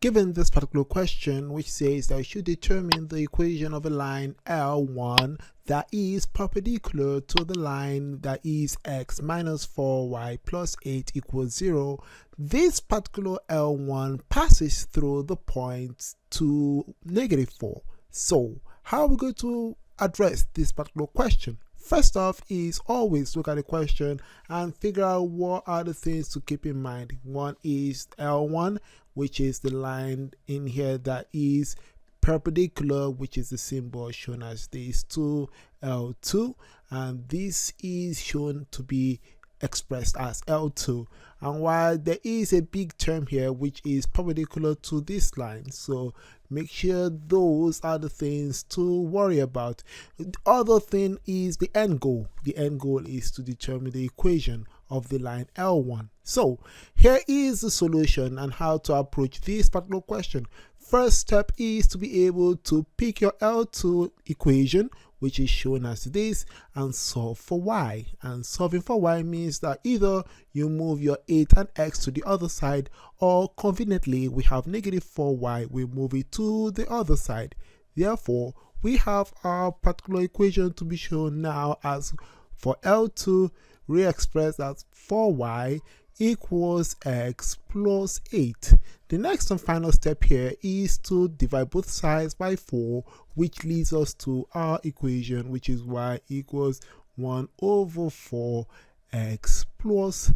Given this particular question, which says that you should determine the equation of a line L1 that is perpendicular to the line that is x minus 4y plus 8 equals 0, this particular L1 passes through the point to -4. So how are we going to address this particular question? First off is always look at the question and figure out what are the things to keep in mind. One is L1, which is the line in here that is perpendicular, which is the symbol shown as this, to L2, and this is shown to be expressed as L2. And while there is a big term here which is perpendicular to this line, so make sure those are the things to worry about. The other thing is the end goal. The end goal is to determine the equation of the line L1. So here is the solution and how to approach this particular question. First step is to be able to pick your L2 equation, which is shown as this, and solve for y. And solving for y means that either you move your 8 and x to the other side, or conveniently we have -4y, we move it to the other side. Therefore, we have our particular equation to be shown now as for L2 re-expressed as 4y equals x plus 8. The next and final step here is to divide both sides by 4, which leads us to our equation, which is y equals 1/4x plus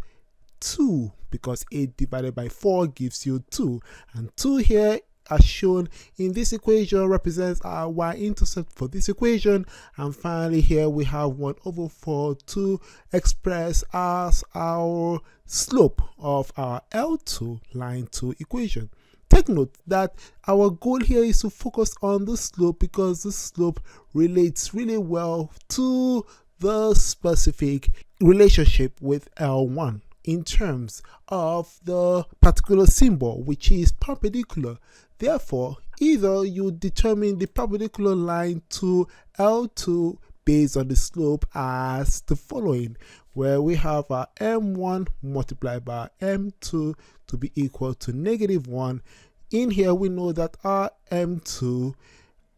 2, because 8 divided by 4 gives you 2, and 2 here as shown in this equation represents our y-intercept for this equation. And finally here we have 1/4 to express as our slope of our L2 line 2 equation. Take note that our goal here is to focus on the slope because the slope relates really well to the specific relationship with L1 in terms of the particular symbol, which is perpendicular. Therefore, either you determine the perpendicular line to L2 based on the slope as the following, where we have our m1 multiplied by m2 to be equal to -1. In here we know that our m2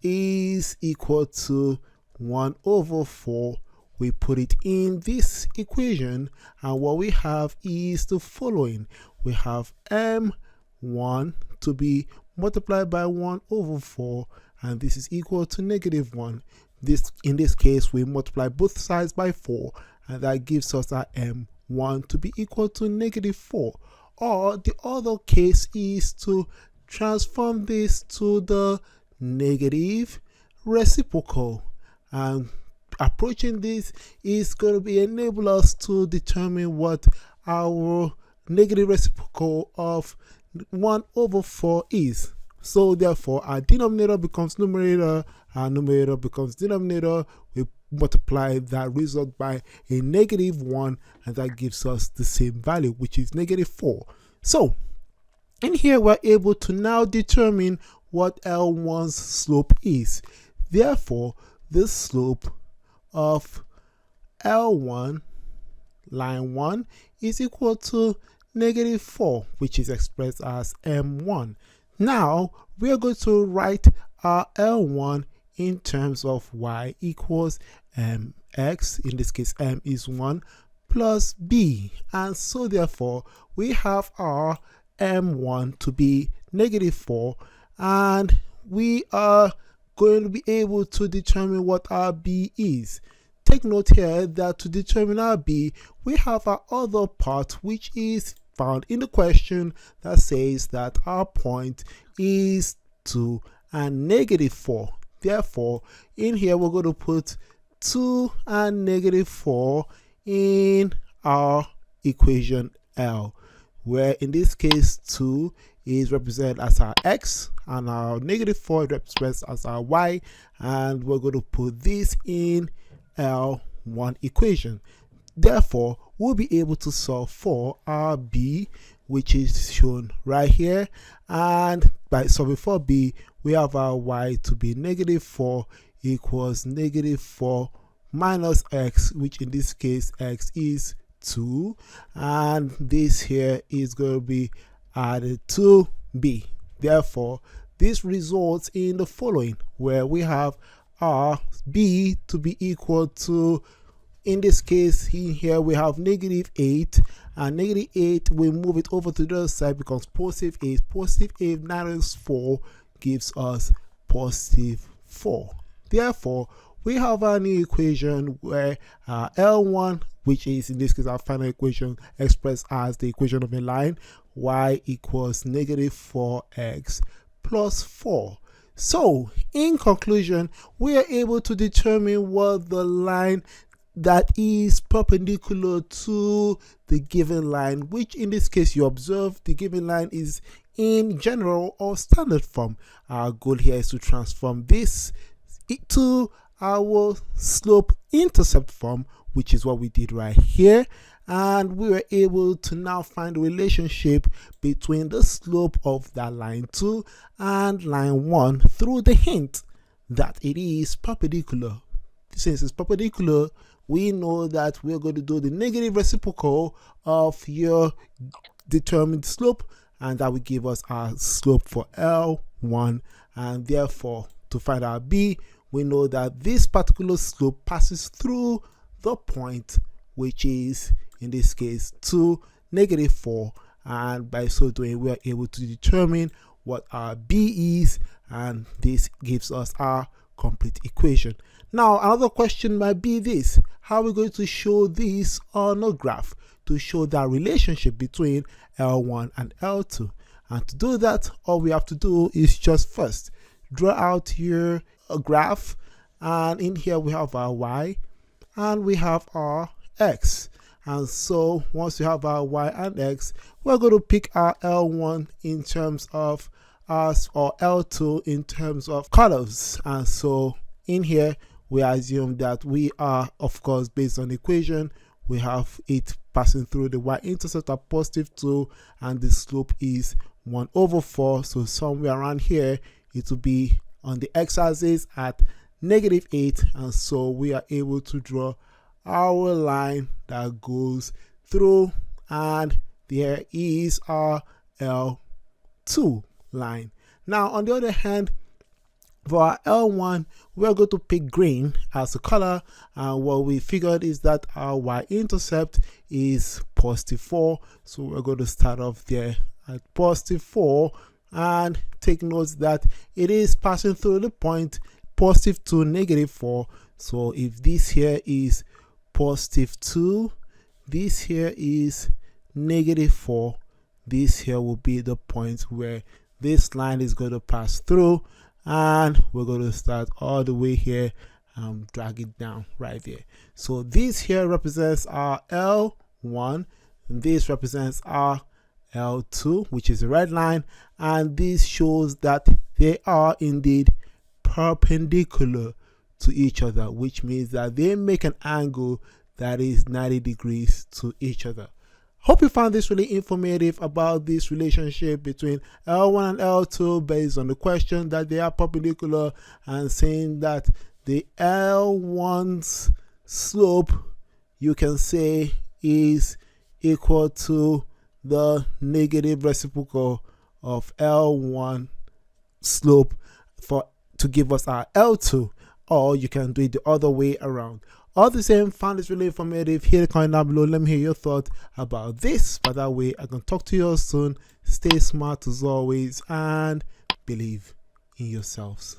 is equal to 1/4. We put it in this equation, and what we have is the following. We have m1 to be multiplied by 1/4, and this is equal to -1. In this case, we multiply both sides by 4, and that gives us our m1 to be equal to -4. Or the other case is to transform this to the negative reciprocal, and approaching this is going to be enable us to determine what our negative reciprocal of 1/4 is. So therefore our denominator becomes numerator, our numerator becomes denominator. We multiply that result by a -1, and that gives us the same value, which is -4. So in here we're able to now determine what L1's slope is. Therefore the slope of L1 line 1 is equal to -4, which is expressed as m1. Now we are going to write our L1 in terms of y equals mx. In this case m is 1 plus b, and so therefore we have our m1 to be -4, and we are going to be able to determine what our b is. Take note here that to determine our b, we have our other part, which is found in the question, that says that our point is 2 and -4. Therefore, in here we're going to put 2 and -4 in our equation L, where in this case 2 is represented as our x and our -4 represents as our y, and we're going to put this in L1 equation. Therefore, we'll be able to solve for our b, which is shown right here, and by solving for b, we have our y to be -4 equals -4 minus x, which in this case x is 2, and this here is going to be added to b. Therefore, this results in the following, where we have our b to be equal to, in this case here we have -8, and -8 we move it over to the other side, becomes +8. +8 minus 4 gives us +4. Therefore, we have a new equation where L1, which is in this case our final equation, expressed as the equation of a line, y equals -4x plus 4. So, in conclusion, we are able to determine what the line that is perpendicular to the given line, which in this case you observe the given line is in general or standard form. Our goal here is to transform this to our slope intercept form, which is what we did right here, and we were able to now find a relationship between the slope of that line 2 and line 1 through the hint that it is perpendicular. Since it's perpendicular, we know that we're going to do the negative reciprocal of your determined slope, and that will give us our slope for L1. And therefore, to find our b, we know that this particular slope passes through the point, which is in this case 2, -4, and by so doing we are able to determine what our b is, and this gives us our complete equation. Now, another question might be this: how are we going to show this on a graph to show that relationship between L1 and L2? And to do that, all we have to do is just first draw out here a graph, and in here we have our y and we have our x. And so once we have our y and x, we're going to pick our L1 in terms of us, or L2 in terms of colors. And so in here we assume that we are, of course, based on the equation, we have it passing through the y-intercept at +2, and the slope is 1/4. So somewhere around here it will be on the x-axis at -8, and so we are able to draw our line that goes through, and there is our L2 line. Now, on the other hand, for our L1, we're going to pick green as a color, and what we figured is that our y-intercept is +4, so we're going to start off there at +4, and take note that it is passing through the point +2, -4. So if this here is +2, this here is -4, this here will be the point where this line is going to pass through, and we're going to start all the way here and drag it down right there. So this here represents our L1, and this represents our L2, which is a red line, and this shows that they are indeed perpendicular to each other, which means that they make an angle that is 90 degrees to each other. Hope you found this really informative about this relationship between L1 and L2 based on the question that they are perpendicular, and saying that the L1's slope, you can say, is equal to the negative reciprocal of L1 slope to give us our L2, or you can do it the other way around. All the same, found this really informative. Hit a comment down below, let me hear your thoughts about this, but that way I can talk to you all soon. Stay smart as always, and believe in yourselves.